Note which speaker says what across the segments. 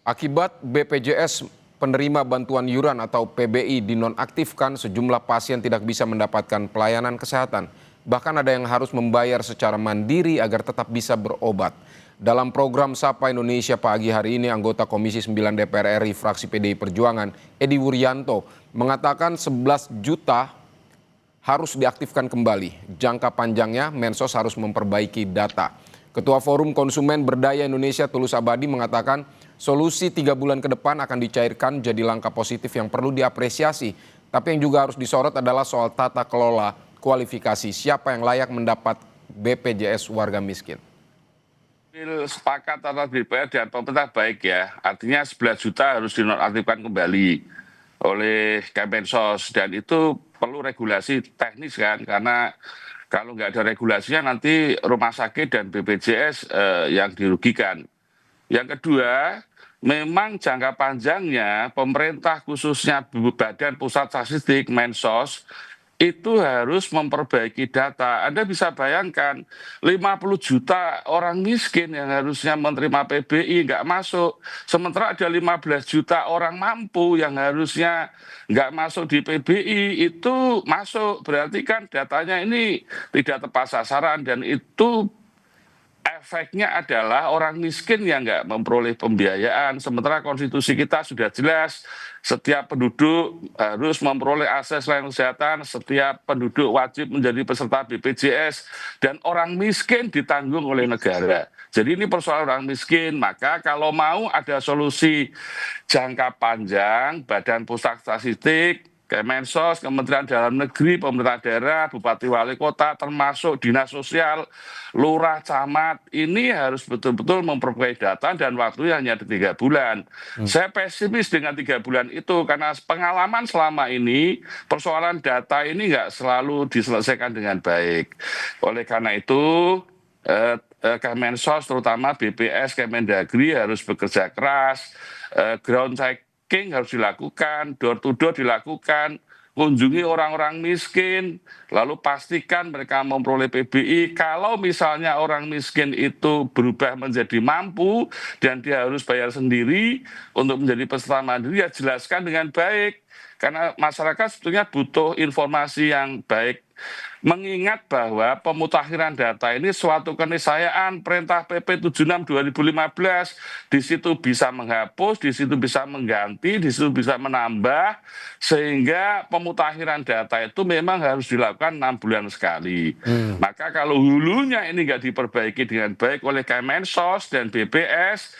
Speaker 1: Akibat BPJS penerima bantuan iuran atau PBI dinonaktifkan, sejumlah pasien tidak bisa mendapatkan pelayanan kesehatan. Bahkan ada yang harus membayar secara mandiri agar tetap bisa berobat. Dalam program Sapa Indonesia pagi hari ini, anggota Komisi 9 DPR RI fraksi PDI Perjuangan, Edi Wuryanto, mengatakan 11 juta harus diaktifkan kembali. Jangka panjangnya, Mensos harus memperbaiki data. Ketua Forum Konsumen Berdaya Indonesia Tulus Abadi mengatakan solusi 3 bulan ke depan akan dicairkan jadi langkah positif yang perlu diapresiasi. Tapi yang juga harus disorot adalah soal tata kelola kualifikasi siapa yang layak mendapat BPJS warga miskin.
Speaker 2: Sepakat antara DPR dan pemerintah baik ya, artinya 11 juta harus dinonaktifkan kembali oleh Kemensos dan itu perlu regulasi teknis kan, karena kalau nggak ada regulasinya nanti rumah sakit dan BPJS yang dirugikan. Yang kedua, memang jangka panjangnya pemerintah khususnya Badan Pusat Statistik Mensos itu harus memperbaiki data. Anda bisa bayangkan 50 juta orang miskin yang harusnya menerima PBI nggak masuk. Sementara ada 15 juta orang mampu yang harusnya nggak masuk di PBI itu masuk. Berarti kan datanya ini tidak tepat sasaran dan itu efeknya adalah orang miskin yang nggak memperoleh pembiayaan. Sementara konstitusi kita sudah jelas, setiap penduduk harus memperoleh akses layanan kesehatan, setiap penduduk wajib menjadi peserta BPJS, dan orang miskin ditanggung oleh negara. Jadi ini persoalan orang miskin, maka kalau mau ada solusi jangka panjang, Badan Pusat Statistik, Kemensos, Kementerian Dalam Negeri, pemerintah daerah, bupati wali kota, termasuk dinas sosial, lurah, camat, ini harus betul-betul memperbaiki data dan waktunya hanya 3 bulan. Saya pesimis dengan 3 bulan itu karena pengalaman selama ini persoalan data ini nggak selalu diselesaikan dengan baik. Oleh karena itu, Kemensos terutama BPS, Kemendagri harus bekerja keras, ground checking harus dilakukan, door to door dilakukan, kunjungi orang-orang miskin, lalu pastikan mereka memperoleh PBI. Kalau misalnya orang miskin itu berubah menjadi mampu dan dia harus bayar sendiri untuk menjadi peserta mandiri, ya jelaskan dengan baik. Karena masyarakat sebetulnya butuh informasi yang baik. Mengingat bahwa pemutakhiran data ini suatu keniscayaan Perintah PP 76 2015, di situ bisa menghapus, di situ bisa mengganti, di situ bisa menambah, sehingga pemutakhiran data itu memang harus dilakukan 6 bulan sekali. Maka kalau hulunya ini nggak diperbaiki dengan baik oleh Kemensos dan BPS,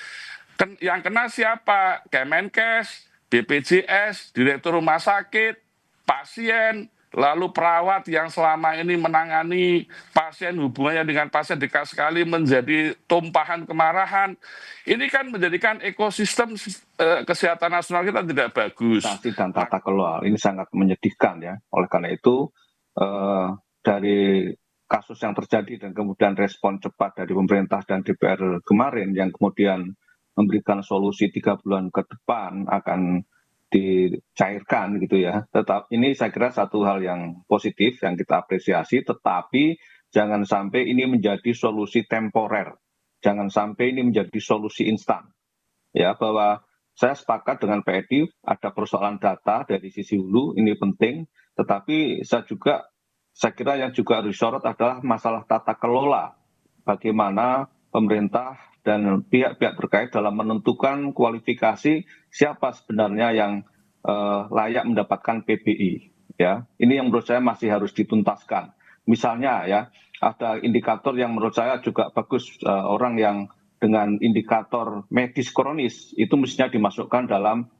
Speaker 2: yang kena siapa? Kemenkes, BPJS, Direktur Rumah Sakit, pasien, lalu perawat yang selama ini menangani pasien, hubungannya dengan pasien dekat sekali menjadi tumpahan kemarahan. Ini kan menjadikan ekosistem kesehatan nasional kita tidak bagus.
Speaker 3: Dan tata kelola ini sangat menyedihkan ya. Oleh karena itu dari kasus yang terjadi dan kemudian respon cepat dari pemerintah dan DPR kemarin yang kemudian memberikan solusi 3 bulan ke depan akan dicairkan gitu ya. Tetap ini saya kira satu hal yang positif yang kita apresiasi, tetapi jangan sampai ini menjadi solusi temporer. Jangan sampai ini menjadi solusi instan. Ya, bahwa saya sepakat dengan Pak Edi, ada persoalan data dari sisi hulu, ini penting, tetapi saya kira yang juga harus disorot adalah masalah tata kelola. Bagaimana pemerintah dan pihak-pihak terkait dalam menentukan kualifikasi siapa sebenarnya yang layak mendapatkan PBI. Ya, ini yang menurut saya masih harus dituntaskan. Misalnya ya, ada indikator yang menurut saya juga bagus, orang yang dengan indikator medis kronis itu mestinya dimasukkan dalam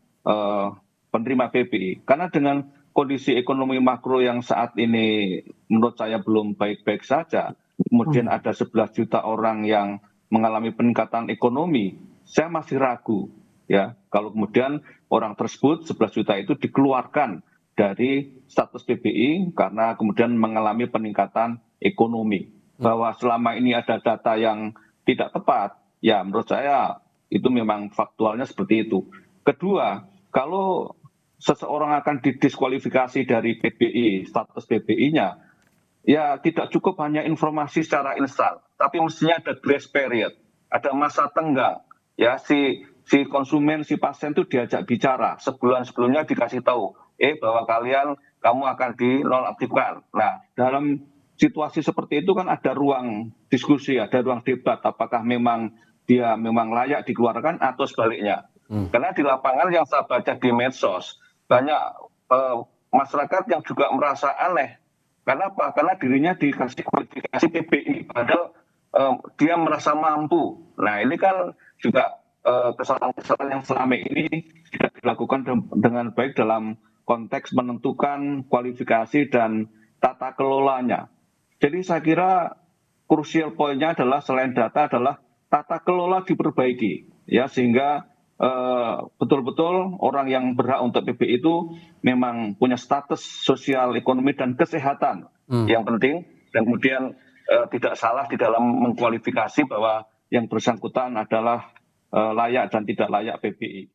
Speaker 3: penerima PBI. Karena dengan kondisi ekonomi makro yang saat ini menurut saya belum baik-baik saja, kemudian ada 11 juta orang yang mengalami peningkatan ekonomi, saya masih ragu ya kalau kemudian orang tersebut 11 juta itu dikeluarkan dari status PBI karena kemudian mengalami peningkatan ekonomi. Bahwa selama ini ada data yang tidak tepat, ya menurut saya itu memang faktualnya seperti itu. Kedua, kalau seseorang akan didiskualifikasi dari PBI, status PBI-nya, ya tidak cukup hanya informasi secara instan, tapi mestinya ada grace period, ada masa tenggang. Ya, si si konsumen, si pasien itu diajak bicara. Sebulan sebelumnya dikasih tahu, bahwa kamu akan dinonaktifkan. Nah, dalam situasi seperti itu kan ada ruang diskusi, ada ruang debat. Apakah memang dia memang layak dikeluarkan atau sebaliknya. Karena di lapangan yang saya baca di medsos, banyak masyarakat yang juga merasa aneh. Karena apa? Karena dirinya dikasih kualifikasi PBI, padahal dia merasa mampu. Nah, ini kan juga kesalahan-kesalahan yang selama ini tidak dilakukan dengan baik dalam konteks menentukan kualifikasi dan tata kelolanya. Jadi saya kira krusial poinnya adalah selain data adalah tata kelola diperbaiki, ya, sehingga betul-betul orang yang berhak untuk PBI itu memang punya status sosial, ekonomi, dan kesehatan yang penting, dan kemudian tidak salah di dalam mengkualifikasi bahwa yang bersangkutan adalah layak dan tidak layak PBI.